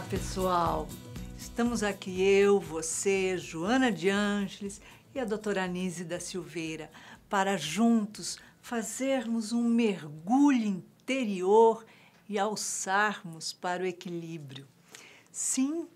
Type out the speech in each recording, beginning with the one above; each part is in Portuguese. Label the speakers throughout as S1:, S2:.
S1: pessoal! Estamos aqui eu, você, Joana de Ângeles e a doutora Anísia da Silveira para juntos fazermos um mergulho interior e alçarmos para o equilíbrio. Sim,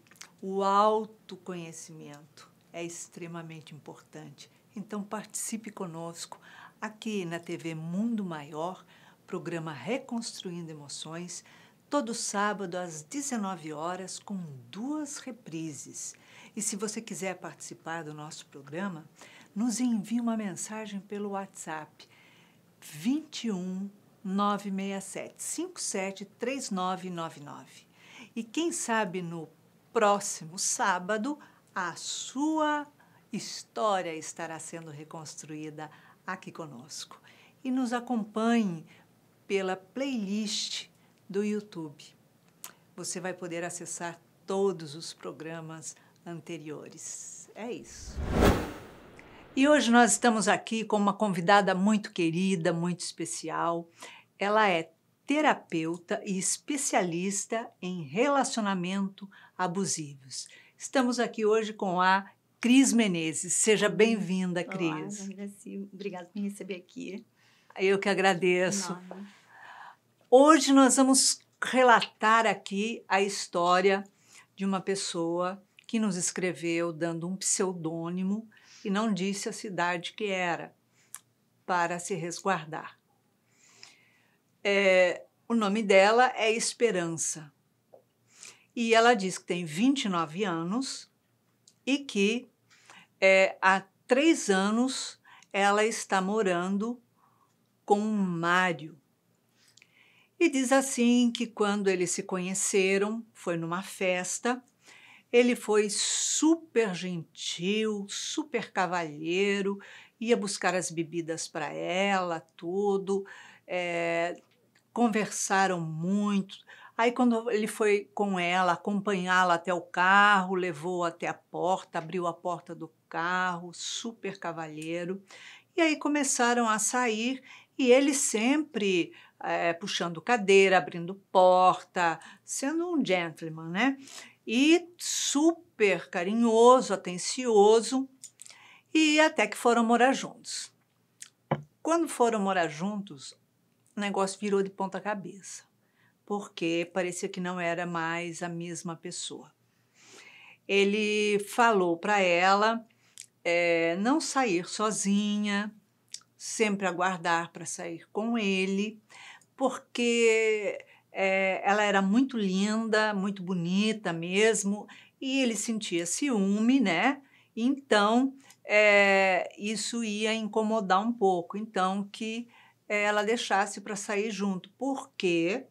S1: o autoconhecimento é extremamente importante. Então participe conosco aqui na TV Mundo Maior, programa Reconstruindo Emoções, todo sábado às 19 horas com 2 reprises. E se você quiser participar do nosso programa, nos envie uma mensagem pelo WhatsApp 21 967 57 3999. E quem sabe no próximo sábado a sua história estará sendo reconstruída aqui conosco. E nos acompanhe pela playlist do YouTube. Você vai poder acessar todos os programas anteriores. É isso. E hoje nós estamos aqui com uma convidada muito querida, muito especial. Ela é terapeuta e especialista em relacionamento abusivos. Estamos aqui hoje com a Cris Menezes. Seja bem-vinda, Cris.
S2: Olá, Graci. Obrigada por me receber aqui.
S1: Eu que agradeço.
S2: Enorme.
S1: Hoje nós vamos relatar aqui a história de uma pessoa que nos escreveu dando um pseudônimo e não disse a cidade que era, para se resguardar. O nome dela é Esperança. E ela diz que tem 29 anos e que há 3 anos ela está morando com o Mário. E diz assim que quando eles se conheceram, foi numa festa, ele foi super gentil, super cavalheiro, ia buscar as bebidas para ela, tudo, conversaram muito. Aí quando ele foi com ela, acompanhá-la até o carro, levou até a porta, abriu a porta do carro, super cavalheiro. E aí começaram a sair e ele sempre puxando cadeira, abrindo porta, sendo um gentleman, né? E super carinhoso, atencioso, e até que foram morar juntos. Quando foram morar juntos, o negócio virou de ponta cabeça, porque parecia que não era mais a mesma pessoa. Ele falou para ela não sair sozinha, sempre aguardar para sair com ele, porque ela era muito linda, muito bonita mesmo, e ele sentia ciúme, né? Então, isso ia incomodar um pouco. Então, que ela deixasse para sair junto, porque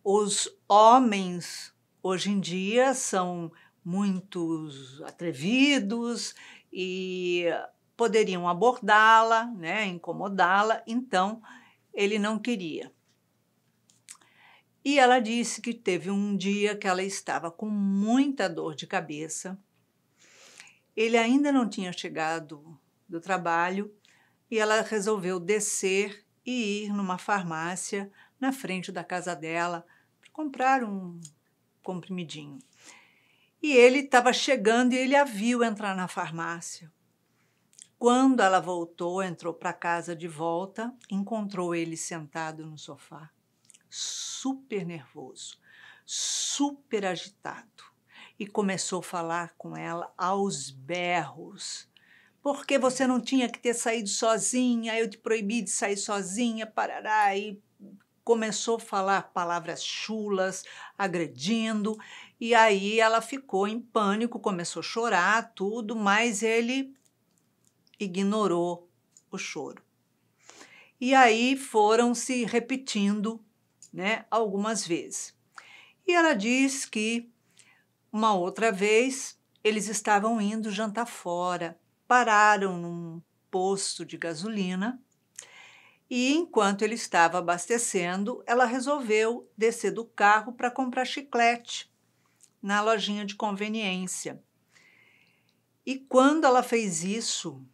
S1: os homens, hoje em dia, são muito atrevidos e poderiam abordá-la, né, incomodá-la, então ele não queria. E ela disse que teve um dia que ela estava com muita dor de cabeça, ele ainda não tinha chegado do trabalho e ela resolveu descer e ir numa farmácia na frente da casa dela para comprar um comprimidinho. E ele estava chegando e ele a viu entrar na farmácia. Quando ela voltou, entrou para casa de volta, encontrou ele sentado no sofá, super nervoso, super agitado, e começou a falar com ela aos berros. Porque você não tinha que ter saído sozinha, eu te proibi de sair sozinha, parará, e começou a falar palavras chulas, agredindo, e aí ela ficou em pânico, começou a chorar, tudo, mas ele ignorou o choro. E aí foram se repetindo, né, algumas vezes. E ela diz que uma outra vez eles estavam indo jantar fora, pararam num posto de gasolina e enquanto ele estava abastecendo, ela resolveu descer do carro para comprar chiclete na lojinha de conveniência. E quando ela fez isso,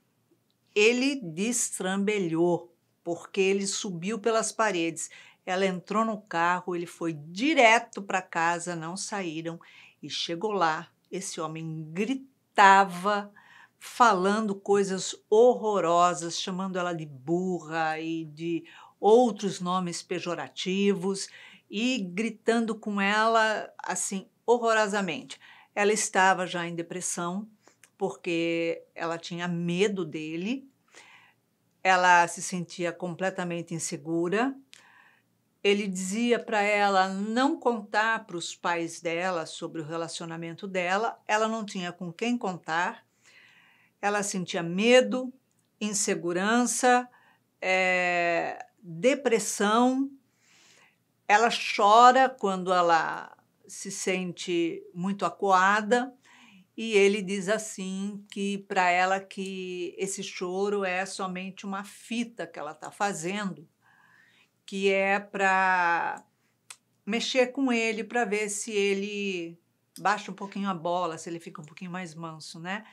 S1: ele destrambelhou, porque ele subiu pelas paredes. Ela entrou no carro, ele foi direto para casa, não saíram. E chegou lá, esse homem gritava, falando coisas horrorosas, chamando ela de burra e de outros nomes pejorativos e gritando com ela assim horrorosamente. Ela estava já em depressão porque ela tinha medo dele, ela se sentia completamente insegura. Ele dizia para ela não contar para os pais dela sobre o relacionamento dela, ela não tinha com quem contar, ela sentia medo, insegurança, depressão, ela chora quando ela se sente muito acuada, e ele diz assim que para ela que esse choro é somente uma fita que ela está fazendo, que é para mexer com ele, para ver se ele baixa um pouquinho a bola, se ele fica um pouquinho mais manso, né?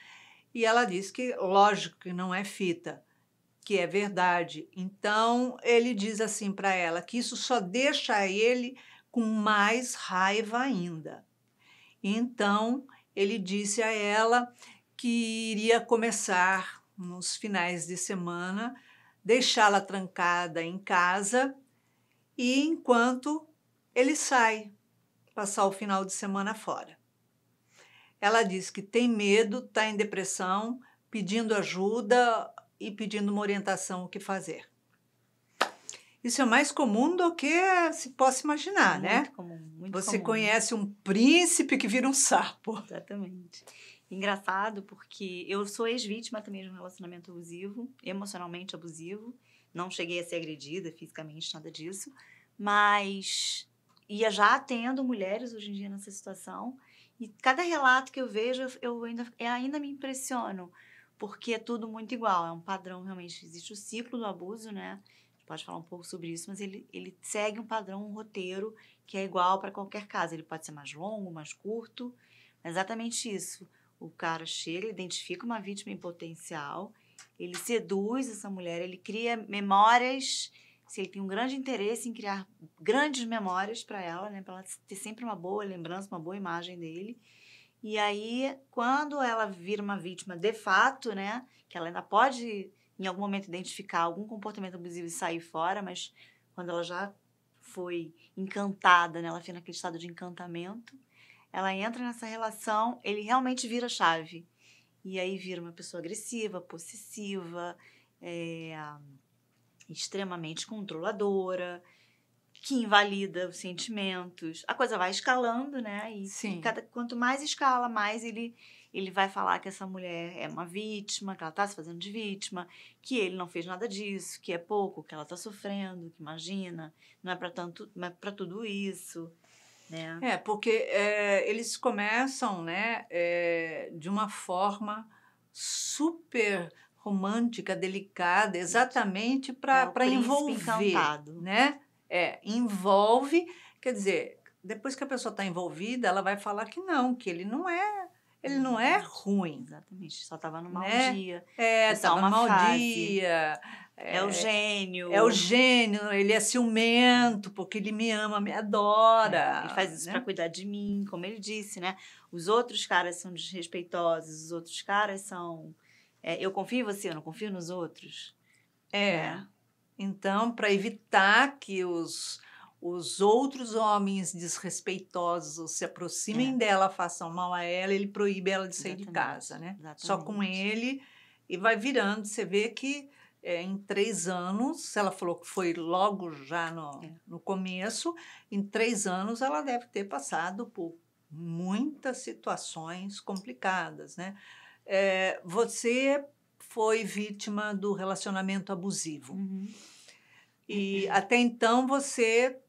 S1: E ela diz que, lógico que não é fita, que é verdade. Então, ele diz assim para ela que isso só deixa ele com mais raiva ainda. Então, ele disse a ela que iria começar, nos finais de semana, deixá-la trancada em casa e enquanto ele sai, passar o final de semana fora. Ela diz que tem medo, está em depressão, pedindo ajuda e pedindo uma orientação o que fazer. Isso é mais comum do que se possa imaginar, né?
S2: Muito comum, muito
S1: Você
S2: comum.
S1: conhece um príncipe que vira um sapo.
S2: Exatamente. Engraçado porque eu sou ex-vítima também de um relacionamento abusivo, emocionalmente abusivo. Não cheguei a ser agredida fisicamente, nada disso. Mas ia já atendo mulheres hoje em dia nessa situação. E cada relato que eu vejo, eu ainda me impressiono. Porque é tudo muito igual, é um padrão realmente. Existe o ciclo do abuso, né? A gente pode falar um pouco sobre isso, mas ele segue um padrão, um roteiro que é igual para qualquer caso. Ele pode ser mais longo, mais curto. É exatamente isso. O cara chega, ele identifica uma vítima em potencial, ele seduz essa mulher, ele cria memórias, se ele tem um grande interesse em criar grandes memórias para ela, né, para ela ter sempre uma boa lembrança, uma boa imagem dele. E aí, quando ela vira uma vítima de fato, né, que ela ainda pode, em algum momento, identificar algum comportamento abusivo e sair fora, mas quando ela já foi encantada, né, ela fica naquele estado de encantamento, ela entra nessa relação, ele realmente vira a chave. E aí vira uma pessoa agressiva, possessiva, extremamente controladora, que invalida os sentimentos. A coisa vai escalando, né? E
S1: Sim.
S2: quanto mais escala, mais ele vai falar que essa mulher é uma vítima, que ela está se fazendo de vítima, que ele não fez nada disso, que é pouco, que ela está sofrendo, que imagina, não é para tanto, não é para tudo isso. Né?
S1: Porque eles começam, né, de uma forma super romântica, delicada, exatamente
S2: o
S1: para
S2: príncipe
S1: envolver,
S2: encantado.
S1: né? Envolve, quer dizer, depois que a pessoa está envolvida, ela vai falar que não, que ele não é ruim.
S2: Exatamente, só estava no mau
S1: Né?
S2: dia.
S1: Estava
S2: uma
S1: no mau
S2: fase.
S1: dia.
S2: É o gênio.
S1: É o gênio, ele é ciumento, porque ele me ama, me adora.
S2: Ele faz isso
S1: né?
S2: para cuidar de mim, como ele disse, né? Os outros caras são desrespeitosos, os outros caras são... eu confio em você, eu não confio nos outros.
S1: Então, para evitar que os outros homens desrespeitosos se aproximem dela, façam mal a ela, ele proíbe ela de sair de casa, né?
S2: Exatamente.
S1: Só com ele, e vai virando. Você vê que em 3 anos, ela falou que foi logo já no começo, em 3 anos ela deve ter passado por muitas situações complicadas, né? Você foi vítima do relacionamento abusivo.
S2: Uhum.
S1: E até então você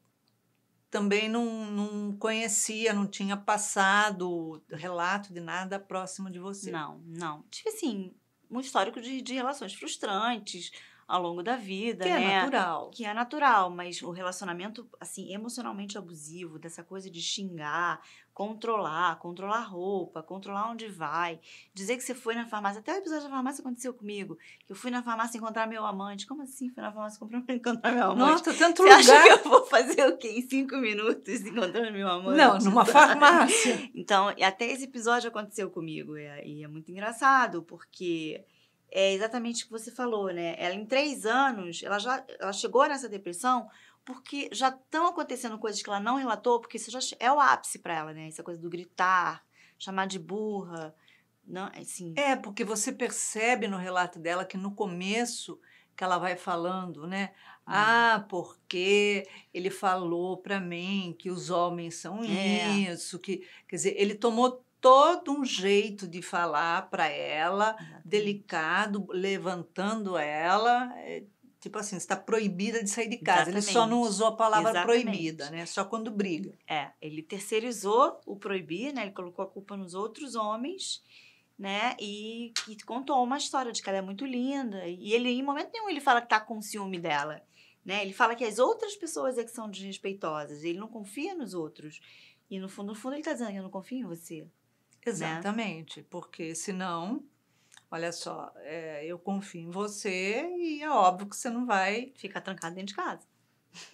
S1: também não conhecia, não tinha passado relato de nada próximo de você.
S2: Não. Tive, assim, um histórico de relações frustrantes, ao longo da vida,
S1: Que é
S2: né?
S1: natural.
S2: Que é natural, mas o relacionamento, assim, emocionalmente abusivo, dessa coisa de xingar, controlar roupa, controlar onde vai, dizer que você foi na farmácia. Até o episódio da farmácia aconteceu comigo, que eu fui na farmácia encontrar meu amante. Como assim fui na farmácia encontrar meu amante?
S1: Nossa, tanto
S2: Você acha
S1: lugar.
S2: que eu vou fazer o quê em 5 minutos encontrando meu amante?
S1: Não, numa farmácia.
S2: Então, até esse episódio aconteceu comigo. E é muito engraçado, porque é exatamente o que você falou, né? Ela, em 3 anos, ela chegou nessa depressão porque já estão acontecendo coisas que ela não relatou, porque isso já é o ápice para ela, né? Essa coisa do gritar, chamar de burra. Não, assim,
S1: É, porque você percebe no relato dela que no começo que ela vai falando, né? Ah, porque ele falou para mim que os homens são isso, que, quer dizer, ele tomou todo um jeito de falar para ela,
S2: exatamente.
S1: delicado, levantando ela, tipo assim, está proibida de sair de casa. Ele só não
S2: Exatamente.
S1: usou a palavra
S2: Exatamente.
S1: proibida, né? Só quando briga.
S2: Ele terceirizou o proibir, né? Ele colocou a culpa nos outros homens, né? E contou uma história de que ela é muito linda. E ele, em momento nenhum, ele fala que tá com ciúme dela, né? Ele fala que as outras pessoas é que são desrespeitosas. Ele não confia nos outros. E no fundo, ele tá dizendo que eu não confio em você.
S1: Exatamente, porque senão, olha só, eu confio em você e é óbvio que você não vai,
S2: Fica trancado dentro de casa.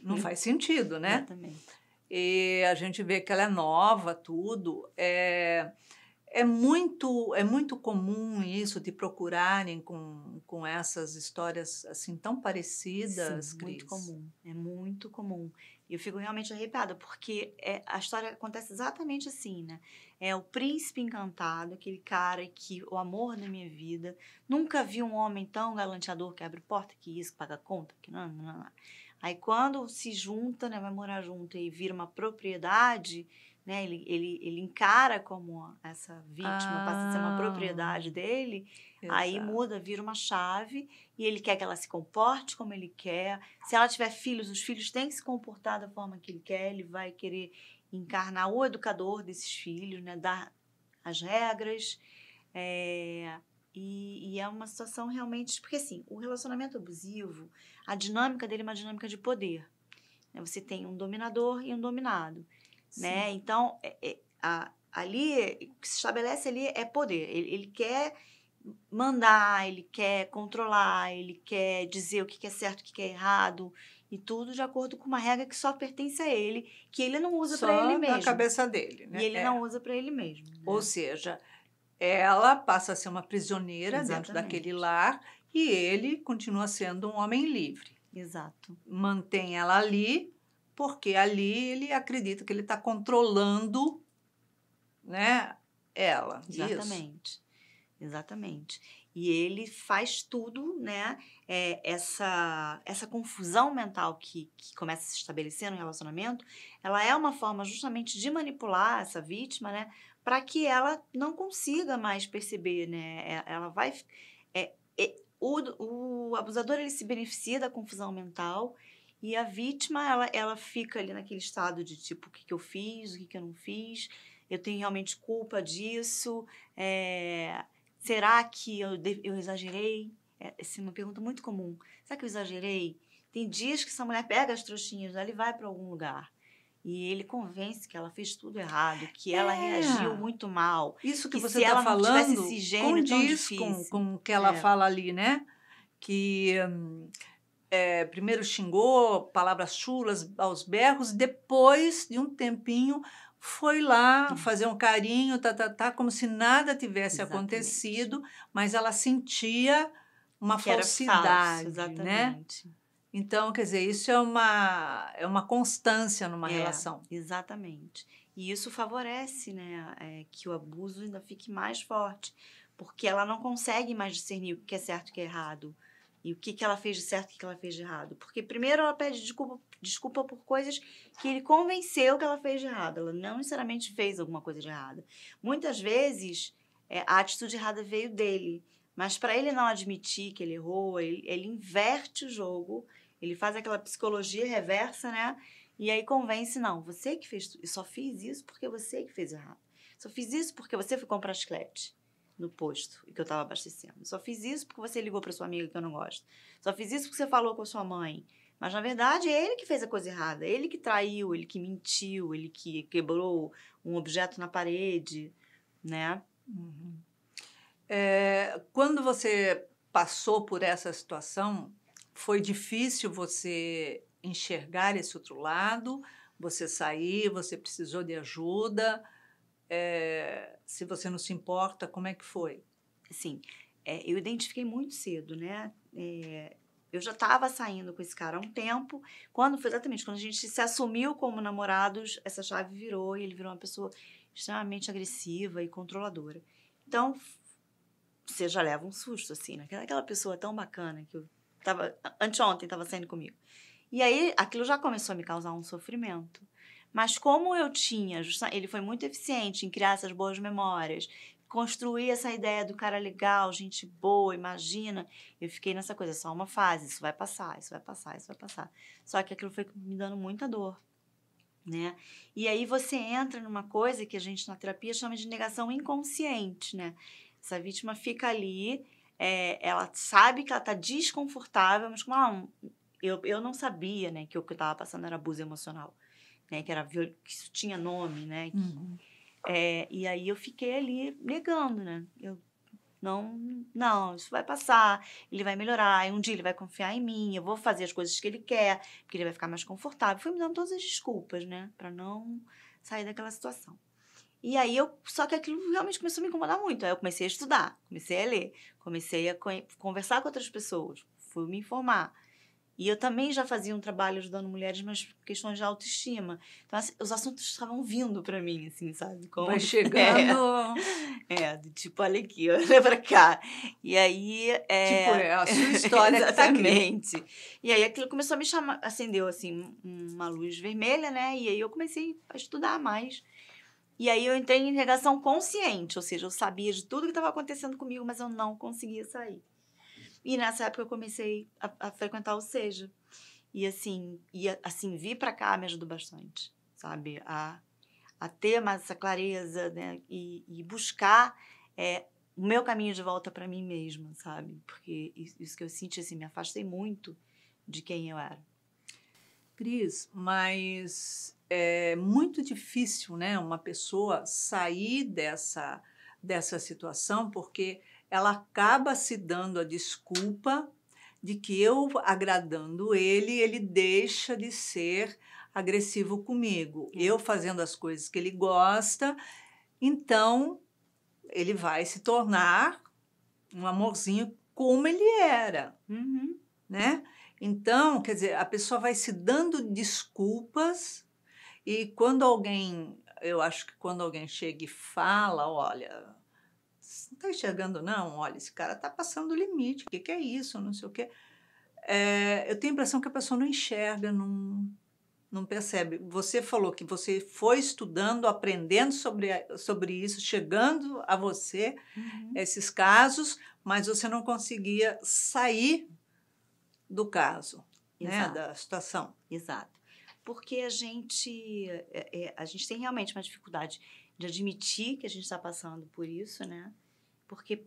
S1: não faz sentido, né?
S2: Exatamente.
S1: E a gente vê que ela é nova, tudo. É muito comum isso de procurarem com essas histórias assim tão parecidas,
S2: Sim,
S1: Cris.
S2: muito comum. É muito comum. E eu fico realmente arrepiada, porque a história acontece exatamente assim, né? É o príncipe encantado, aquele cara que, o amor da minha vida, nunca vi um homem tão galanteador que abre porta, que isso, que paga conta, que não. Aí quando se junta, né, vai morar junto e vira uma propriedade, né? Ele encara como essa vítima, passa a ser uma propriedade dele, aí
S1: Exato.
S2: muda, vira uma chave, e ele quer que ela se comporte como ele quer. Se ela tiver filhos, os filhos têm que se comportar da forma que ele quer, ele vai querer encarnar o educador desses filhos, né? Dar as regras. E é uma situação realmente... Porque, assim, o relacionamento abusivo, a dinâmica dele é uma dinâmica de poder. Né? Você tem um dominador e um dominado. Né? Então, ali, o que se estabelece ali é poder. Ele quer mandar, ele quer controlar, ele quer dizer o que é certo, o que é errado, e tudo de acordo com uma regra que só pertence a ele, que ele não usa para ele
S1: Só
S2: mesmo.
S1: na cabeça dele, né?
S2: E ele não usa para ele mesmo. Né?
S1: Ou seja, ela passa a ser uma prisioneira dentro daquele lar e ele continua sendo um homem livre.
S2: Exato.
S1: Mantém ela ali, porque ali ele acredita que ele está controlando, né, ela.
S2: Exatamente.
S1: Isso.
S2: Exatamente. E ele faz tudo, né? Essa confusão mental que começa a se estabelecer no relacionamento, ela é uma forma justamente de manipular essa vítima, né? Para que ela não consiga mais perceber, né? Ela vai... O abusador, ele se beneficia da confusão mental e a vítima, ela fica ali naquele estado de tipo, o que eu fiz, o que eu não fiz, eu tenho realmente culpa disso, será que eu exagerei? Essa é uma pergunta muito comum. Será que eu exagerei? Tem dias que essa mulher pega as trouxinhas dela e vai para algum lugar. E ele convence que ela fez tudo errado, que ela reagiu muito mal.
S1: Isso que você
S2: se
S1: está
S2: ela não tivesse
S1: falando
S2: esse gênio tão
S1: condiz
S2: difícil.
S1: com o que ela fala ali, né? Que primeiro xingou, palavras chulas aos berros, depois de um tempinho foi lá fazer um carinho, como se nada tivesse acontecido, mas ela sentia uma falsidade, né? Então, quer dizer, isso é uma constância numa relação.
S2: Exatamente. E isso favorece, né, que o abuso ainda fique mais forte, porque ela não consegue mais discernir o que é certo e o que é errado. E o que ela fez de certo e o que ela fez de errado. Porque primeiro ela pede desculpa por coisas que ele convenceu que ela fez de errado. Ela não necessariamente fez alguma coisa de errada. Muitas vezes a atitude errada veio dele. Mas para ele não admitir que ele errou, ele inverte o jogo, ele faz aquela psicologia reversa, né? E aí convence, não, você que fez tudo. Eu só fiz isso porque você que fez errado. Só fiz isso porque você foi comprar chiclete. no posto que eu estava abastecendo. Só fiz isso porque você ligou para sua amiga que eu não gosto. Só fiz isso porque você falou com a sua mãe. Mas, na verdade, é ele que fez a coisa errada. Ele que traiu, ele que mentiu, ele que quebrou um objeto na parede, né?
S1: Uhum. Quando você passou por essa situação, foi difícil você enxergar esse outro lado? Você sair, você precisou de ajuda? Se você não se importa, como é que foi?
S2: Assim, eu identifiquei muito cedo, né? Eu já estava saindo com esse cara há um tempo. Exatamente, quando a gente se assumiu como namorados, essa chave virou e ele virou uma pessoa extremamente agressiva e controladora. Então, você já leva um susto, assim, né? Aquela pessoa tão bacana que eu anteontem estava saindo comigo. E aí, aquilo já começou a me causar um sofrimento. Mas como eu tinha, ele foi muito eficiente em criar essas boas memórias, construir essa ideia do cara legal, gente boa, imagina. Eu fiquei nessa coisa, só uma fase, isso vai passar, isso vai passar, isso vai passar. Só que aquilo foi me dando muita dor, né? E aí você entra numa coisa que a gente na terapia chama de negação inconsciente, né? Essa vítima fica ali, ela sabe que ela está desconfortável, mas como eu não sabia, né, que o que eu estava passando era abuso emocional, né, que isso tinha nome, né?
S1: Uhum.
S2: E aí eu fiquei ali negando, né? Eu não, isso vai passar, ele vai melhorar, e um dia ele vai confiar em mim, eu vou fazer as coisas que ele quer, porque ele vai ficar mais confortável. Fui me dando todas as desculpas, né, para não sair daquela situação. E aí só que aquilo realmente começou a me incomodar muito. Aí eu comecei a estudar, comecei a ler, comecei a conversar com outras pessoas, fui me informar. E eu também já fazia um trabalho ajudando mulheres, mas por questões de autoestima. Então, assim, os assuntos estavam vindo para mim, assim, sabe?
S1: Vai chegando,
S2: Tipo, olha aqui, olha pra cá. E aí,
S1: tipo, é a sua história que tá aqui.
S2: exatamente. E aí aquilo começou a me chamar, acendeu, assim, uma luz vermelha, né? E aí eu comecei a estudar mais. E aí eu entrei em negação consciente, ou seja, eu sabia de tudo que estava acontecendo comigo, mas eu não conseguia sair. E nessa época eu comecei a frequentar o Seja. E assim, vir para cá me ajudou bastante, sabe? A ter mais essa clareza, né? E buscar o meu caminho de volta para mim mesma, sabe? Porque isso que eu senti, assim, me afastei muito de quem eu era.
S1: Cris, mas é muito difícil, né, uma pessoa sair dessa situação, porque ela acaba se dando a desculpa de que eu agradando ele deixa de ser agressivo comigo. Eu fazendo as coisas que ele gosta, então ele vai se tornar um amorzinho como ele era,
S2: Uhum.
S1: né? Então, quer dizer, a pessoa vai se dando desculpas e quando eu acho que quando alguém chega e fala, olha, você não está enxergando não? Olha, esse cara está passando o limite, o que, que é isso? Não sei o quê. Eu tenho a impressão que a pessoa não enxerga, não percebe. Você falou que você foi estudando, aprendendo sobre isso, chegando a você, esses casos, mas você não conseguia sair do caso, né, da situação.
S2: Exato. Porque a gente tem realmente uma dificuldade de admitir que a gente está passando por isso, né? Porque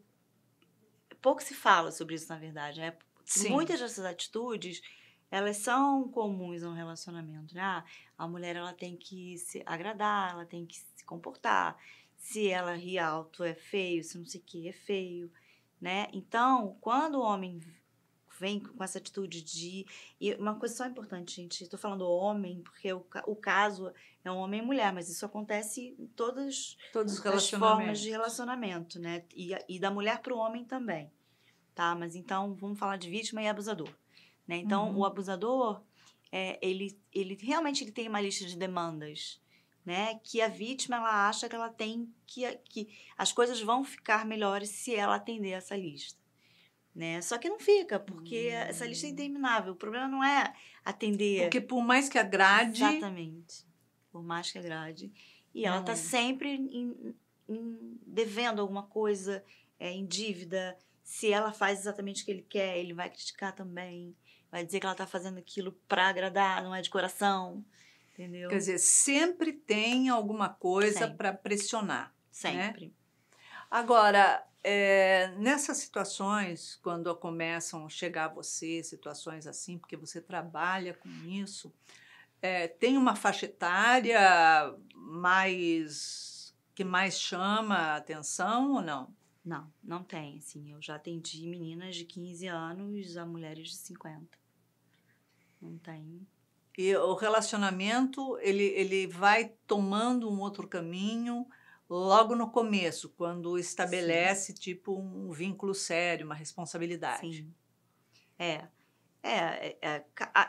S2: pouco se fala sobre isso, na verdade, né?
S1: Sim.
S2: Muitas dessas atitudes, elas são comuns a um relacionamento, né? A mulher, ela tem que se agradar, ela tem que se comportar. Se ela ri alto, é feio, se não sei o que, é feio, né? Então, quando o homem vem com essa atitude de... E uma coisa só importante, gente, estou falando homem, porque o caso é um homem e mulher, mas isso acontece em todas as formas de relacionamento, né? E da mulher para o homem também, tá? Mas então, vamos falar de vítima e abusador, né? Então, o abusador, ele realmente ele tem uma lista de demandas, né? Que a vítima, ela acha que ela tem que as coisas vão ficar melhores se ela atender essa lista. Né? Só que não fica, porque essa lista é interminável. O problema não é atender...
S1: Porque por mais que agrade...
S2: Exatamente. Por mais que agrade. E ela está sempre devendo alguma coisa, em dívida. Se ela faz exatamente o que ele quer, ele vai criticar também. Vai dizer que ela está fazendo aquilo para agradar, não é de coração. Entendeu?
S1: Quer dizer, sempre tem alguma coisa para pressionar.
S2: Sempre.
S1: Né? Agora... Nessas situações, quando começam a chegar a você situações assim, porque você trabalha com isso, tem uma faixa etária que mais chama a atenção ou não?
S2: Não, não tem, assim, eu já atendi meninas de 15 anos a mulheres de 50. Não tem.
S1: E o relacionamento, ele vai tomando um outro caminho logo no começo, quando
S2: Sim,
S1: estabelece, tipo, um vínculo sério, uma responsabilidade.
S2: sim. É.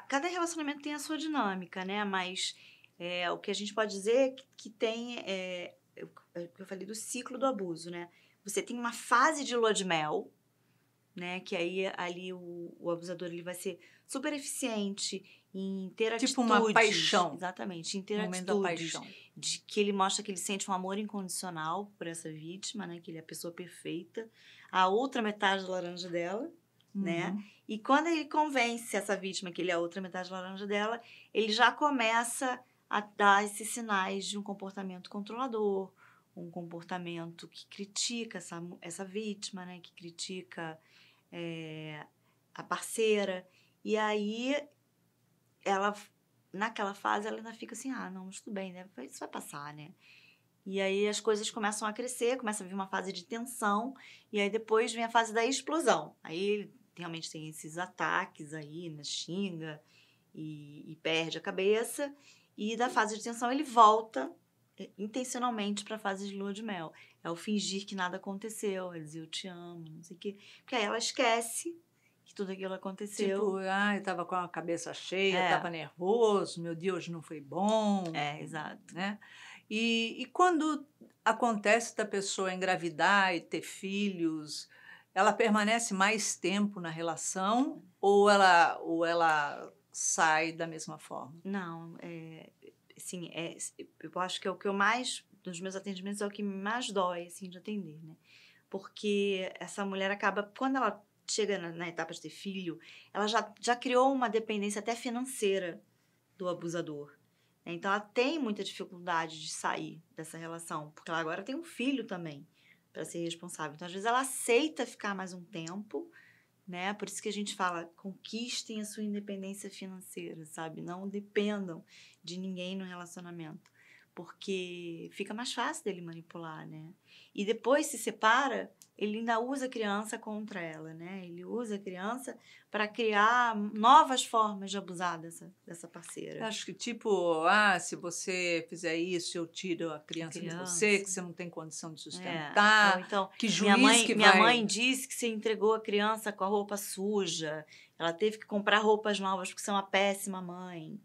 S2: Cada relacionamento tem a sua dinâmica, né? Mas o que a gente pode dizer é que tem, o que eu falei do ciclo do abuso, né? Você tem uma fase de lua de mel, né? Que aí ali o abusador ele vai ser super eficiente em ter
S1: Tipo uma
S2: atitudes,
S1: paixão,
S2: exatamente, em ter
S1: um momento da
S2: atitudes
S1: paixão.
S2: de que ele mostra que ele sente um amor incondicional por essa vítima, né? Que ele é a pessoa perfeita. A outra metade da laranja dela, né?
S1: Uhum.
S2: E quando ele convence essa vítima que ele é a outra metade da laranja dela, ele já começa a dar esses sinais de um comportamento controlador, um comportamento que critica essa vítima, né? Que critica a parceira. E aí, ela, naquela fase, ela ainda fica assim, não, mas tudo bem, né? Isso vai passar, né? E aí as coisas começam a crescer, começa a vir uma fase de tensão, e aí depois vem a fase da explosão. Aí ele realmente tem esses ataques aí, né? Xinga e perde a cabeça. E da fase de tensão ele volta intencionalmente para a fase de lua de mel. É o fingir que nada aconteceu, é dizer eu te amo, não sei o quê. Porque aí ela esquece que tudo aquilo
S1: Tipo,
S2: aconteceu.
S1: eu estava com a cabeça cheia, estava
S2: É,
S1: nervoso, meu dia hoje não foi bom,
S2: exato.
S1: né? E quando acontece da pessoa engravidar e ter filhos, ela permanece mais tempo na relação ou ela sai da mesma forma?
S2: Não, assim, eu acho que é o que eu mais, dos meus atendimentos, é o que mais dói, assim, de atender, né? Porque essa mulher acaba, quando ela chega na etapa de ter filho, ela já criou uma dependência até financeira do abusador, né? Então, ela tem muita dificuldade de sair dessa relação, porque ela agora tem um filho também para ser responsável. Então, às vezes, ela aceita ficar mais um tempo, né? Por isso que a gente fala, conquistem a sua independência financeira, sabe? Não dependam de ninguém no relacionamento, porque fica mais fácil dele manipular, né? E depois se separa, ele ainda usa a criança contra ela, né? Ele usa a criança para criar novas formas de abusar dessa parceira.
S1: Acho que tipo, se você fizer isso, eu tiro a
S2: A
S1: criança de você, que
S2: criança.
S1: você não tem condição de
S2: Ou
S1: sustentar,
S2: então,
S1: que
S2: minha
S1: juiz
S2: mãe,
S1: que
S2: minha
S1: vai.
S2: mãe disse que você entregou a criança com a roupa suja. Ela teve que comprar roupas novas porque você é uma péssima mãe,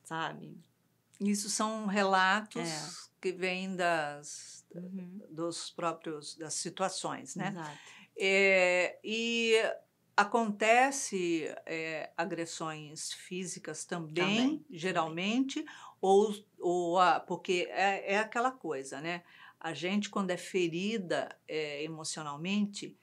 S2: sabe?
S1: Isso são
S2: É.
S1: relatos que vêm
S2: Uhum.
S1: das situações, né?
S2: Exato.
S1: E acontece agressões físicas também,
S2: Também.
S1: geralmente, porque é aquela coisa, né? A gente, quando é ferida emocionalmente,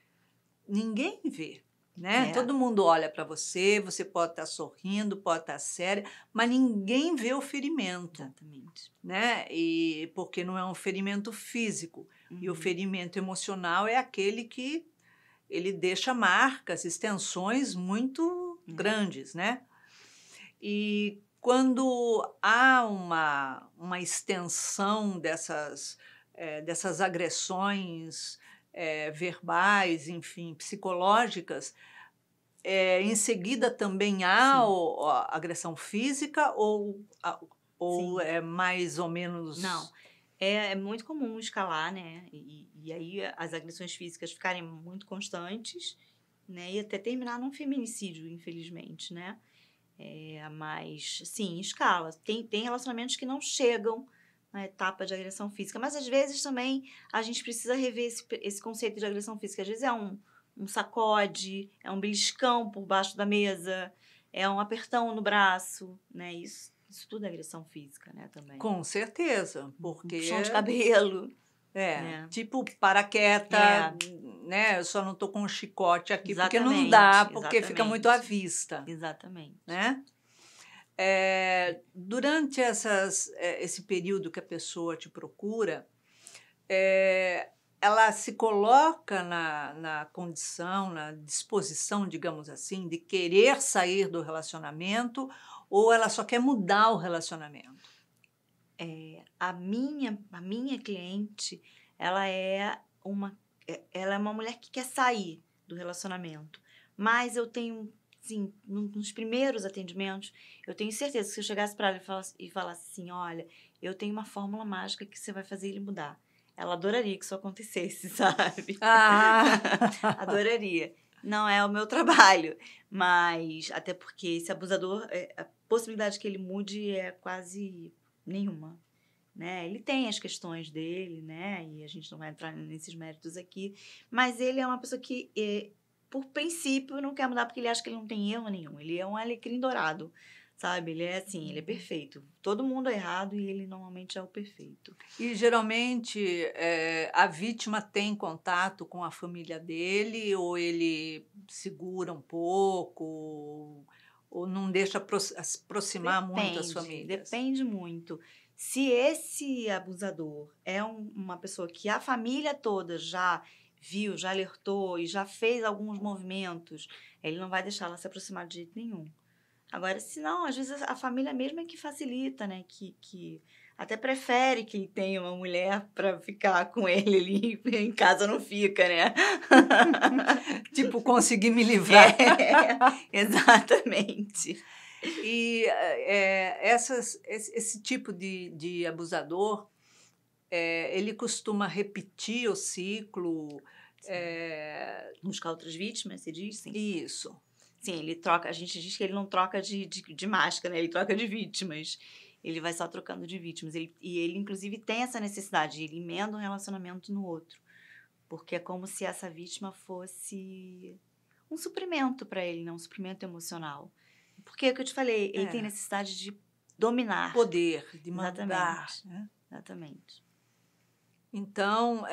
S1: ninguém vê, né?
S2: É,
S1: Todo mundo olha para você, você pode estar sorrindo, pode estar séria, mas ninguém vê o ferimento,
S2: exatamente.
S1: né? E porque não é um ferimento físico. E o
S2: Uhum.
S1: ferimento emocional é aquele que ele deixa marcas, extensões muito
S2: É.
S1: grandes, né? E quando há uma extensão dessas agressões verbais, enfim, psicológicas, em seguida também há
S2: Sim,
S1: a agressão física ou
S2: sim.
S1: é mais ou
S2: Não.
S1: menos.
S2: É muito comum escalar, né? E aí as agressões físicas ficarem muito constantes, né? E até terminar num feminicídio, infelizmente, né? Mas, sim, escala. Tem relacionamentos que não chegam na etapa de agressão física, mas às vezes também a gente precisa rever esse conceito de agressão física. Às vezes é um sacode, é um beliscão por baixo da mesa, é um apertão no braço, né? Isso tudo é agressão física, né, também.
S1: Com certeza,
S2: Um
S1: porque
S2: puxão de cabelo,
S1: é
S2: né?
S1: tipo para quieta,
S2: É,
S1: né? Eu só não tô com um chicote aqui porque não dá,
S2: exatamente,
S1: porque fica muito à
S2: exatamente,
S1: vista,
S2: exatamente.
S1: né? Durante esse período que a pessoa te procura, ela se coloca na condição, na disposição, digamos assim, de querer sair do relacionamento ou ela só quer mudar o relacionamento?
S2: A minha cliente, ela é uma mulher que quer sair do relacionamento. Mas eu tenho, assim, nos primeiros atendimentos, eu tenho certeza que se eu chegasse para ela e falasse assim, olha, eu tenho uma fórmula mágica que você vai fazer ele mudar. Ela adoraria que isso acontecesse, sabe?
S1: Ah!
S2: Adoraria. Não é o meu trabalho, mas até porque esse abusador, a possibilidade que ele mude é quase nenhuma, né? Ele tem as questões dele, né? E a gente não vai entrar nesses méritos aqui, mas ele é uma pessoa que, por princípio, não quer mudar porque ele acha que ele não tem erro nenhum. Ele é um alecrim dourado, sabe? Ele é assim, ele é perfeito. Todo mundo é errado e ele normalmente é o perfeito.
S1: E geralmente a vítima tem contato com a família dele ou ele segura um pouco ou não deixa se aproximar muito as famílias?
S2: Depende muito. Se esse abusador é uma pessoa que a família toda já viu, já alertou e já fez alguns movimentos, ele não vai deixar ela se aproximar de jeito nenhum. Agora, se não, às vezes a família mesmo é que facilita, né? Que até prefere que ele tenha uma mulher para ficar com ele ali em casa não fica, né?
S1: Tipo, consegui me livrar.
S2: Exatamente.
S1: E esse tipo de abusador, ele costuma repetir o ciclo.
S2: Buscar outras vítimas, você diz? Sim.
S1: Isso.
S2: Sim, ele troca. A gente diz que ele não troca de máscara, né? Ele troca de vítimas. Ele vai só trocando de vítimas. E ele, inclusive, tem essa necessidade. Ele emenda um relacionamento no outro. Porque é como se essa vítima fosse um suprimento para ele, né? Um suprimento emocional. Porque é o que eu te falei, ele tem necessidade de dominar.
S1: Poder, de mandar.
S2: Exatamente.
S1: Né?
S2: Exatamente.
S1: Então,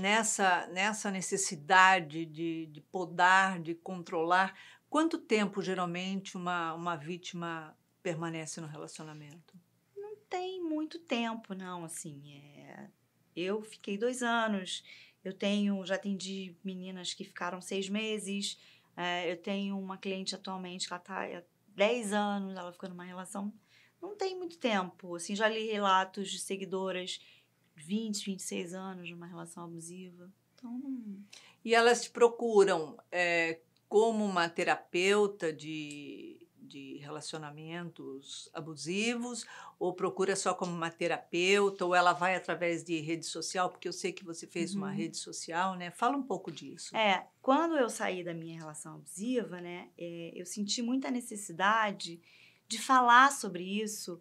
S1: nessa necessidade de podar, de controlar, quanto tempo geralmente uma vítima permanece no relacionamento?
S2: Não tem muito tempo, não, assim. Eu fiquei 2 anos, já atendi meninas que ficaram 6 meses, eu tenho uma cliente atualmente que ela está há 10 anos, ela ficou numa relação. Não tem muito tempo, assim, já li relatos de seguidoras 20, 26 anos numa relação abusiva. Então, não...
S1: E elas te procuram como uma terapeuta de relacionamentos abusivos ou procura só como uma terapeuta ou ela vai através de rede social? Porque eu sei que você fez uma rede social, né? Fala um pouco disso.
S2: Quando eu saí da minha relação abusiva, né, eu senti muita necessidade de falar sobre isso,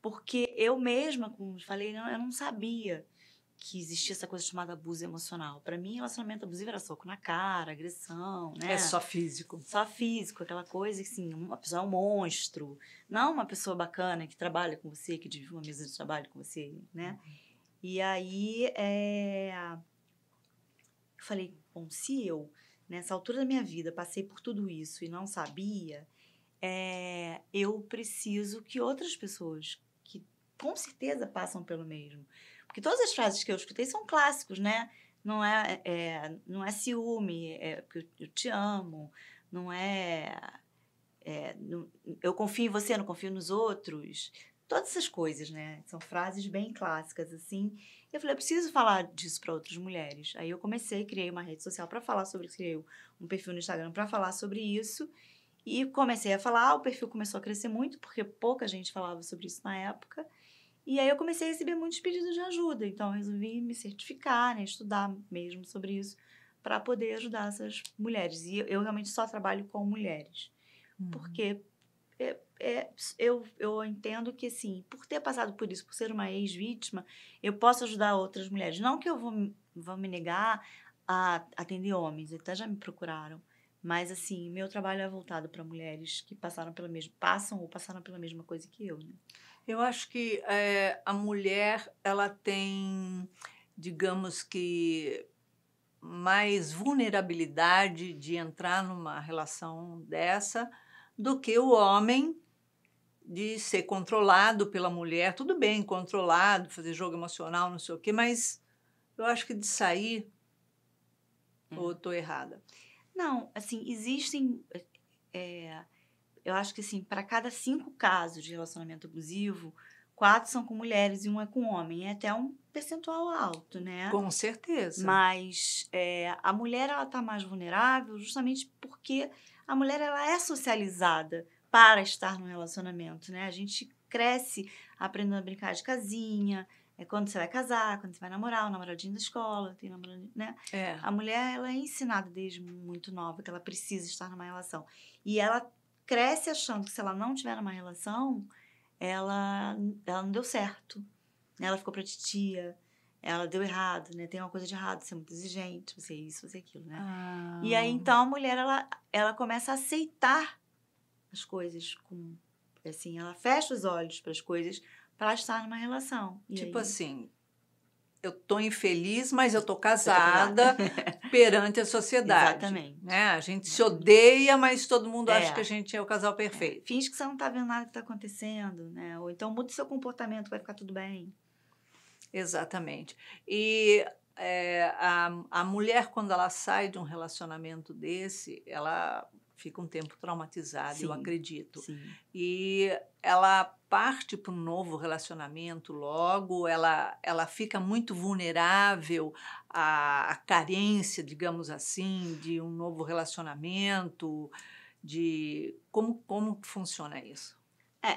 S2: porque eu mesma, como falei, eu não sabia que existia essa coisa chamada abuso emocional. Para mim, relacionamento abusivo era soco na cara, agressão, né?
S1: É só físico.
S2: Só físico, aquela coisa que, assim, uma pessoa é um monstro, não uma pessoa bacana que trabalha com você, que divide uma mesa de trabalho com você, né? E aí, eu falei, bom, se eu, nessa altura da minha vida, passei por tudo isso e não sabia, eu preciso que outras pessoas que com certeza passam pelo mesmo. Porque todas as frases que eu escutei são clássicos, né? Não é ciúme, é porque eu te amo, não eu confio em você, não confio nos outros. Todas essas coisas, né? São frases bem clássicas, assim. Eu falei, eu preciso falar disso para outras mulheres. Aí eu criei uma rede social para falar sobre isso, criei um perfil no Instagram para falar sobre isso. E comecei a falar, o perfil começou a crescer muito, porque pouca gente falava sobre isso na época. E aí eu comecei a receber muitos pedidos de ajuda. Então, eu resolvi me certificar, né, estudar mesmo sobre isso, para poder ajudar essas mulheres. E eu realmente só trabalho com mulheres. Porque eu entendo que, assim, por ter passado por isso, por ser uma ex-vítima, eu posso ajudar outras mulheres. Não que eu vou me negar a atender homens, até já me procuraram. Mas, assim, meu trabalho é voltado para mulheres que passam ou passaram pela mesma coisa que eu, né?
S1: Eu acho que a mulher ela tem, digamos que, mais vulnerabilidade de entrar numa relação dessa do que o homem de ser controlado pela mulher. Tudo bem, controlado, fazer jogo emocional, não sei o quê, mas Eu acho que de sair, ou eu tô errada?
S2: Não, assim, existem. Eu acho que, assim, para cada 5 casos de relacionamento abusivo, 4 são com mulheres e 1 é com homem. É até um percentual alto, né?
S1: Com certeza.
S2: Mas a mulher, ela tá mais vulnerável justamente porque a mulher, ela é socializada para estar no relacionamento, né? A gente cresce aprendendo a brincar de casinha, quando você vai casar, quando você vai namorar, o namoradinho da escola, tem namoradinho, né?
S1: É.
S2: A mulher, ela é ensinada desde muito nova que ela precisa estar numa relação. E ela cresce achando que se ela não tiver numa relação, ela não deu certo, né? Ela ficou pra titia, ela deu errado, né? Tem uma coisa de errado, você é muito exigente, você é isso, você é aquilo, né? E aí,
S1: Ah,
S2: então, a mulher, ela começa a aceitar as coisas com... Assim, ela fecha os olhos para as coisas para estar numa relação. E
S1: tipo
S2: aí,
S1: assim, eu tô infeliz, mas eu tô
S2: eu tô casada.
S1: casada perante a sociedade,
S2: Exatamente.
S1: né? A gente se
S2: Exatamente.
S1: odeia, mas todo mundo acha que a
S2: É,
S1: gente é o casal perfeito.
S2: finge que você não tá vendo nada que tá acontecendo, né? Ou então muda o seu comportamento, vai ficar tudo bem.
S1: Exatamente. E a mulher, quando ela sai de um relacionamento desse, ela fica um tempo traumatizada, eu
S2: Sim,
S1: acredito.
S2: sim.
S1: E ela parte para um novo relacionamento logo, ela fica muito vulnerável à carência, digamos assim, de um novo relacionamento, de como que funciona isso?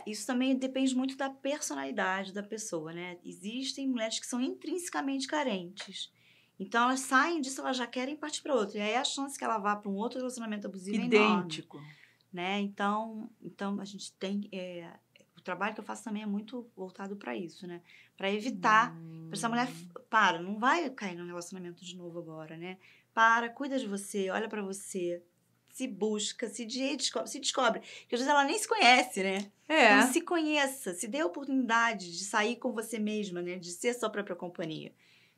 S2: Isso também depende muito da personalidade da pessoa, né? Existem mulheres que são intrinsecamente carentes. Então, elas saem disso, elas já querem partir para outro. E aí, a chance que ela vá para um outro relacionamento abusivo é enorme,
S1: Idêntico.
S2: né? Então a gente tem... o trabalho que eu faço também é muito voltado para isso, né? Para evitar... Para essa mulher... Para, não vai cair num relacionamento de novo agora, né? Para, cuida de você, olha para você, se busca, se descobre. Porque às vezes ela nem se conhece, né? Então,
S1: É.
S2: se conheça, se dê a oportunidade de sair com você mesma, né? De ser sua própria companhia.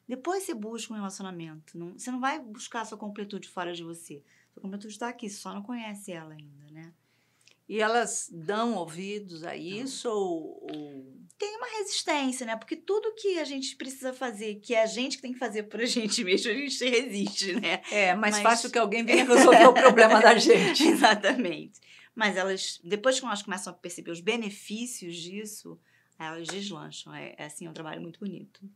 S2: Depois você busca um relacionamento. Você não vai buscar a sua completude fora de você. Sua completude está aqui, você só não conhece ela ainda, né?
S1: E elas dão ouvidos a
S2: Então,
S1: isso ou...
S2: tem uma resistência, né? Porque tudo que a gente precisa fazer, que é a gente que tem que fazer por a gente mesmo, a gente resiste, né?
S1: É mais fácil
S2: Mas...
S1: que alguém venha resolver o problema da gente.
S2: Exatamente. Mas elas, depois que elas começam a perceber os benefícios disso, elas deslancham. Assim, é um trabalho muito bonito.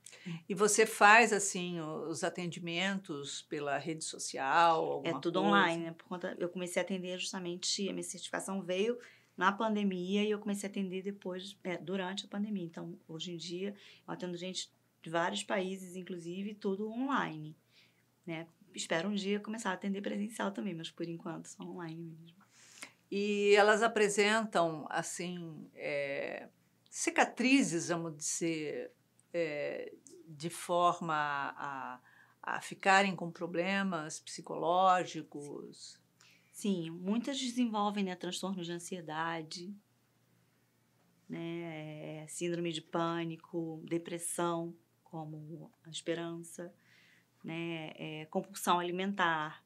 S1: E você faz assim os atendimentos pela rede social,
S2: É
S1: alguma
S2: tudo
S1: coisa?
S2: online, né? Eu comecei a atender justamente, a minha certificação veio na pandemia e eu comecei a atender depois, durante a pandemia. Então, hoje em dia, eu atendo gente de vários países, inclusive, tudo online, né? Espero um dia começar a atender presencial também, mas por enquanto só online mesmo.
S1: E elas apresentam assim cicatrizes, vamos dizer, de forma a ficarem com problemas psicológicos.
S2: Sim, muitas desenvolvem, né, transtornos de ansiedade, né, síndrome de pânico, depressão, como a esperança, né, compulsão alimentar,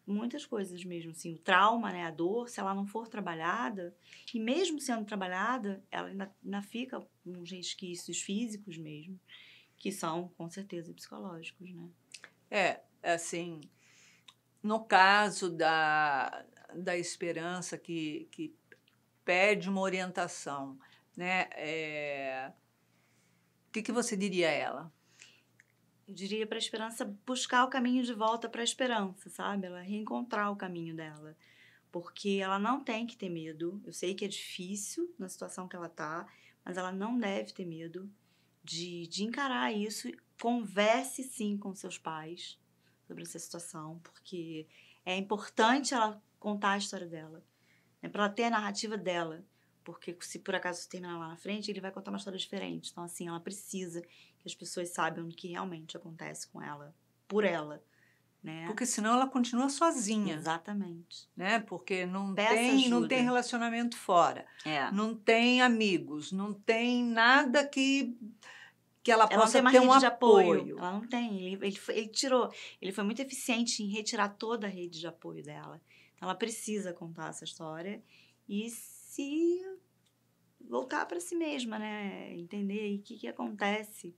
S2: muitas coisas mesmo, assim, o trauma, né, a dor, se ela não for trabalhada, e mesmo sendo trabalhada, ela ainda fica com uns resquícios físicos mesmo, que são, com certeza, psicológicos, né.
S1: Assim, no caso da esperança que pede uma orientação, né? O que você diria a ela?
S2: Eu diria para a esperança buscar o caminho de volta para a esperança, sabe? Ela reencontrar o caminho dela. Porque ela não tem que ter medo. Eu sei que é difícil na situação que ela tá, mas ela não deve ter medo de encarar isso. Converse sim com seus pais sobre essa situação, porque é importante ela contar a história dela, né? Para ela ter a narrativa dela. Porque se por acaso terminar lá na frente, ele vai contar uma história diferente. Então, assim, ela precisa que as pessoas saibam o que realmente acontece com ela, por ela, né?
S1: Porque senão ela continua sozinha,
S2: Exatamente.
S1: né? Porque
S2: Peça
S1: não tem
S2: ajuda.
S1: relacionamento fora,
S2: É.
S1: não tem amigos, não tem nada que ela
S2: Ela não
S1: possa
S2: tem uma
S1: ter um
S2: rede de apoio.
S1: apoio.
S2: Ela não tem. Ele tirou. Ele foi muito eficiente em retirar toda a rede de apoio dela. Então, ela precisa contar essa história e se voltar para si mesma, né? Entender aí o que acontece,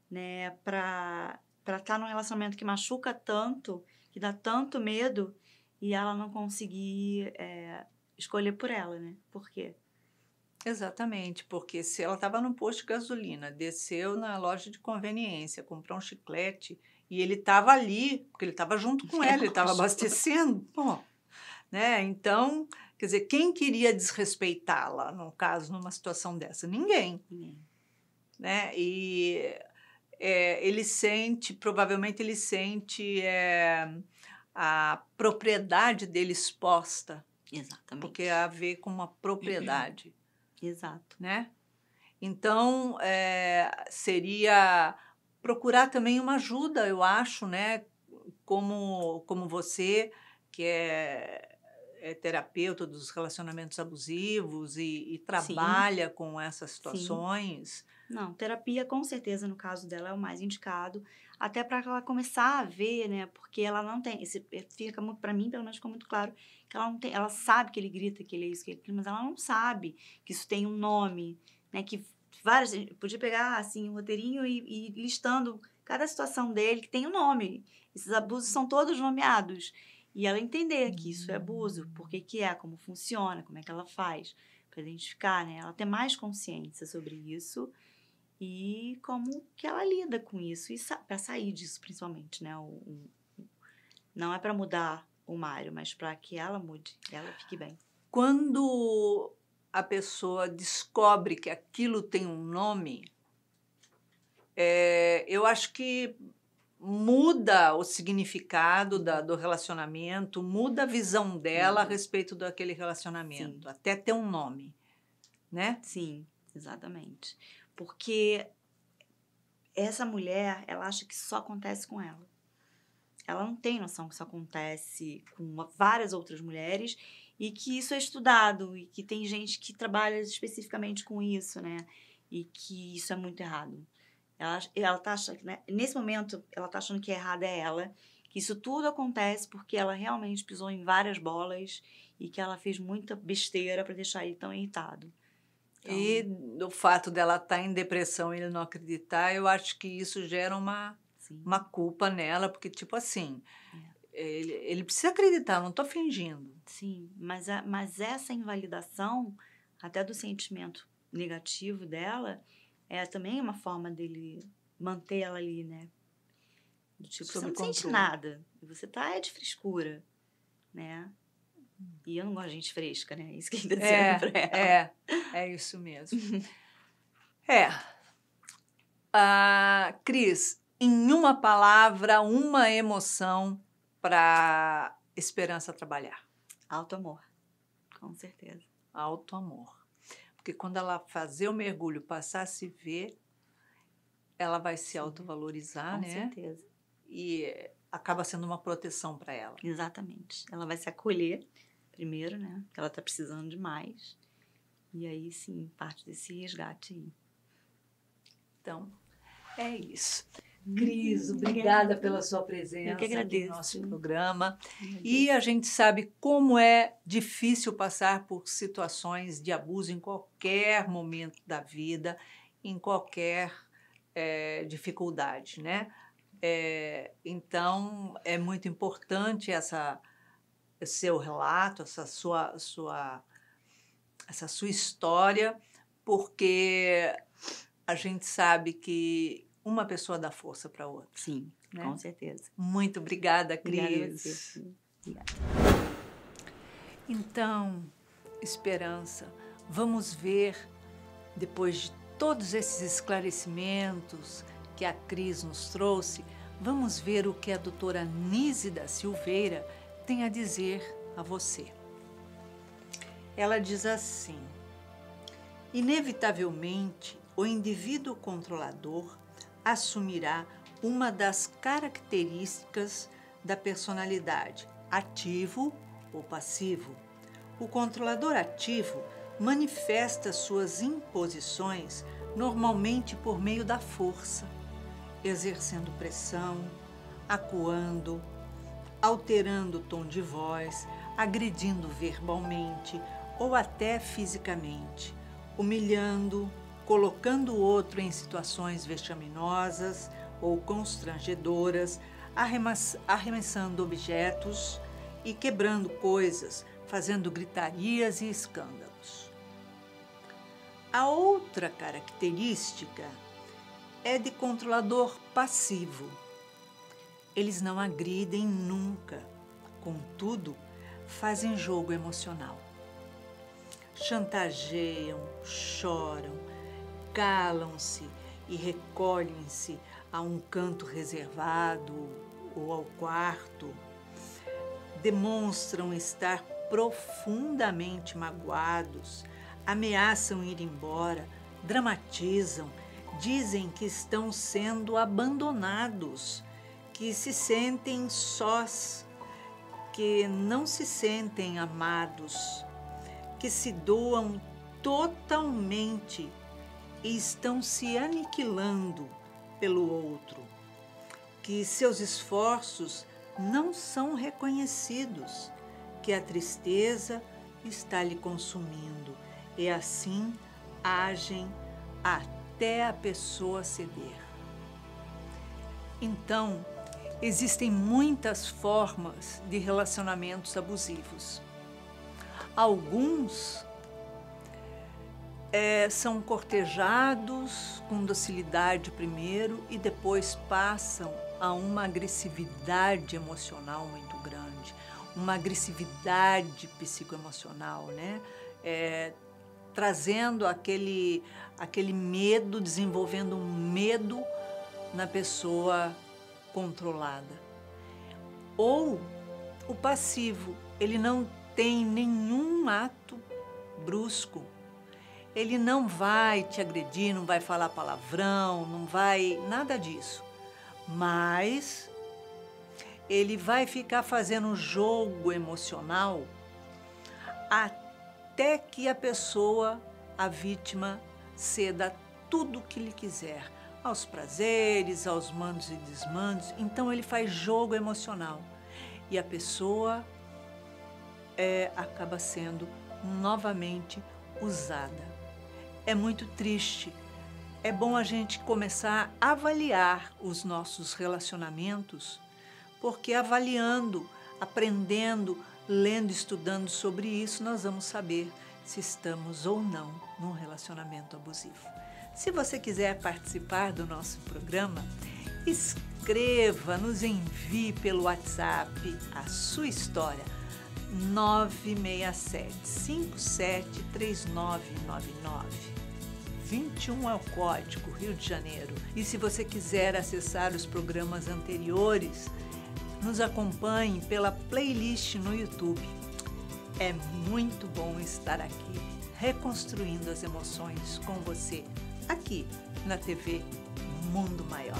S2: né, para estar num relacionamento que machuca tanto, que dá tanto medo, e ela não conseguir escolher por ela, né? Por quê?
S1: Exatamente, porque se ela estava no posto de gasolina, desceu na loja de conveniência, comprou um chiclete e ele estava ali, porque ele estava junto com ela, ele estava
S2: Lógico.
S1: abastecendo, pô, né? Então, quer dizer, quem queria desrespeitá-la, no caso, numa situação dessa? Ninguém,
S2: Ninguém.
S1: né? E ele sente, provavelmente ele sente a propriedade dele exposta,
S2: Exatamente.
S1: porque há a ver com uma propriedade.
S2: Exato.
S1: Né? Então, seria procurar também uma ajuda, eu acho, né? Como você, que é terapeuta dos relacionamentos abusivos e
S2: Sim,
S1: trabalha com essas
S2: sim.
S1: situações.
S2: Não, terapia com certeza no caso dela é o mais indicado, até para ela começar a ver, né? Porque ela não tem, fica muito para mim, pelo menos ficou muito claro que ela não tem, ela sabe que ele grita, que ele é isso, que ele é aquilo, mas ela não sabe que isso tem um nome, né? Que várias, podia pegar assim um roteirinho e ir listando cada situação dele que tem um nome. Esses abusos são todos nomeados. E ela entender que isso é abuso, por que que é, como funciona, como é que ela faz, para identificar, né? Ela ter mais consciência sobre isso e como que ela lida com isso, e para sair disso principalmente, né? Não é para mudar o Mário, mas para que ela mude, que ela fique bem.
S1: Quando a pessoa descobre que aquilo tem um nome, eu acho que muda o significado do relacionamento, muda a visão dela a
S2: Muda.
S1: respeito daquele relacionamento,
S2: Sim.
S1: até ter um nome, né?
S2: Sim, exatamente. Porque essa mulher, ela acha que só acontece com ela. Ela não tem noção que isso acontece com várias outras mulheres e que isso é estudado e que tem gente que trabalha especificamente com isso, né? E que isso é muito errado. Ela tá achando, né? Nesse momento, ela tá achando que errada é ela, que isso tudo acontece porque ela realmente pisou em várias bolas e que ela fez muita besteira para deixar ele tão irritado.
S1: E o fato dela estar em depressão e ele não acreditar, eu acho que isso gera uma
S2: Sim,
S1: culpa nela, porque, tipo assim, ele precisa acreditar, não estou fingindo.
S2: sim, mas essa invalidação, até do sentimento negativo dela, é também uma forma dele manter ela ali, né? Do tipo, você
S1: Sob
S2: não sente
S1: controle.
S2: nada, você tá de frescura, né? E eu não gosto de gente fresca, né? Isso que ele tá dizendo pra ela.
S1: É isso mesmo. Cris, em uma palavra, uma emoção para Esperança trabalhar.
S2: Alto amor, com certeza.
S1: Alto amor. Porque quando ela fazer o mergulho, passar a se ver, ela vai se
S2: Sim,
S1: autovalorizar,
S2: com
S1: né?
S2: certeza.
S1: E acaba sendo uma proteção para ela.
S2: Exatamente. Ela vai se acolher primeiro, né? Que ela tá precisando demais. E aí, sim, parte desse resgate aí.
S1: Então, é isso. Cris, obrigada pela sua presença
S2: Eu que agradeço.
S1: aqui no nosso programa. E a gente sabe como é difícil passar por situações de abuso em qualquer momento da vida, em qualquer dificuldade, né? Então, é muito importante esse seu relato, essa sua história, porque a gente sabe que uma pessoa dá força para outra.
S2: Sim,
S1: né?
S2: Com certeza.
S1: Muito obrigada, Cris.
S2: Obrigada a você. Obrigada.
S1: Então, Esperança, vamos ver, depois de todos esses esclarecimentos que a Cris nos trouxe, vamos ver o que a doutora Nízida Silveira tem a dizer a você. Ela diz assim: inevitavelmente, o indivíduo controlador assumirá uma das características da personalidade, ativo ou passivo. O controlador ativo manifesta suas imposições normalmente por meio da força, exercendo pressão, acuando, alterando o tom de voz, agredindo verbalmente ou até fisicamente, humilhando, colocando o outro em situações vexaminosas ou constrangedoras, arremessando objetos e quebrando coisas, fazendo gritarias e escândalos. A outra característica é de controlador passivo. Eles não agridem nunca, contudo, fazem jogo emocional. Chantageiam, choram, calam-se e recolhem-se a um canto reservado ou ao quarto. Demonstram estar profundamente magoados, ameaçam ir embora, dramatizam, dizem que estão sendo abandonados, que se sentem sós, que não se sentem amados, que se doam totalmente e estão se aniquilando pelo outro, que seus esforços não são reconhecidos, que a tristeza está lhe consumindo e assim agem até a pessoa ceder. Então, existem muitas formas de relacionamentos abusivos. Alguns são cortejados com docilidade primeiro e depois passam a uma agressividade emocional muito grande, uma agressividade psicoemocional, né? Trazendo aquele medo, desenvolvendo um medo na pessoa controlada. Ou o passivo, ele não tem nenhum ato brusco. Ele não vai te agredir, não vai falar palavrão, não vai nada disso. Mas ele vai ficar fazendo um jogo emocional até que a pessoa, a vítima, ceda tudo o que lhe quiser, aos prazeres, aos mandos e desmandos. Então ele faz jogo emocional e a pessoa acaba sendo novamente usada. É muito triste. É bom a gente começar a avaliar os nossos relacionamentos, porque avaliando, aprendendo, lendo, estudando sobre isso, nós vamos saber se estamos ou não num relacionamento abusivo. Se você quiser participar do nosso programa, escreva, nos envie pelo WhatsApp a sua história, 967-573999. 21 é o código, Rio de Janeiro. E se você quiser acessar os programas anteriores, nos acompanhe pela playlist no YouTube. É muito bom estar aqui, reconstruindo as emoções com você, aqui na TV Mundo Maior.